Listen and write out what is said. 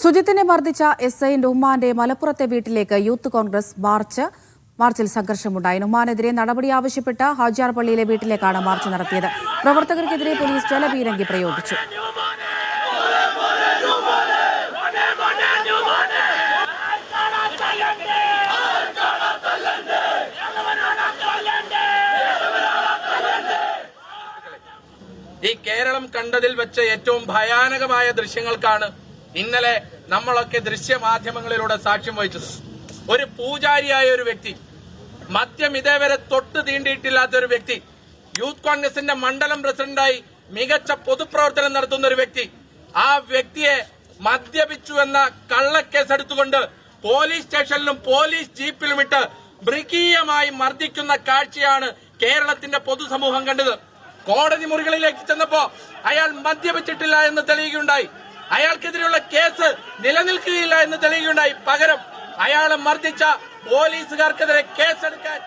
സുജിത്തിനെ മർദ്ദിച്ച എസ്ഐ നുഹ്മാന്റെ മലപ്പുറത്തെ വീട്ടിലേക്ക് യൂത്ത് കോൺഗ്രസ് മാർച്ചിൽ സംഘർഷമുണ്ടായി. നുഹ്മാനെതിരെ നടപടി ആവശ്യപ്പെട്ട് ഹാജിയാർ പള്ളിയിലെ വീട്ടിലേക്കാണ് മാർച്ച് നടത്തിയത്. പ്രവർത്തകർക്കെതിരെ പോലീസ് ജലപീരങ്കി പ്രയോഗിച്ചു. ഈ കേരളം കണ്ടതിൽ വെച്ച് ഏറ്റവും ഭയാനകമായ ദൃശ്യങ്ങൾക്കാണ് ഇന്നലെ നമ്മളൊക്കെ ദൃശ്യമാധ്യമങ്ങളിലൂടെ സാക്ഷ്യം വഹിച്ചത്. ഒരു പൂജാരിയായ ഒരു വ്യക്തി, മദ്യം ഇതേവരെ തൊട്ട് തീണ്ടിയിട്ടില്ലാത്ത ഒരു വ്യക്തി, യൂത്ത് കോൺഗ്രസിന്റെ മണ്ഡലം പ്രസിഡന്റായി മികച്ച പൊതുപ്രവർത്തനം നടത്തുന്ന ഒരു വ്യക്തി, ആ വ്യക്തിയെ മദ്യപിച്ചുവെന്ന കള്ളക്കേസെടുത്തുകൊണ്ട് പോലീസ് സ്റ്റേഷനിലും പോലീസ് ജീപ്പിലും ഇട്ട് മൃഗീയമായി മർദ്ദിക്കുന്ന കാഴ്ചയാണ് കേരളത്തിന്റെ പൊതുസമൂഹം കണ്ടത്. കോടതി മുറികളിലേക്ക് ചെന്നപ്പോ അയാൾ മദ്യപിച്ചിട്ടില്ല എന്ന് തെളിയുകയുണ്ടായി. അയാൾക്കെതിരെയുള്ള കേസ് നിലനിൽക്കുകയില്ല എന്ന് തെളിയുകയുണ്ടായി. പകരം അയാളെ മർദ്ദിച്ച പോലീസുകാർക്കെതിരെ കേസെടുക്കാൻ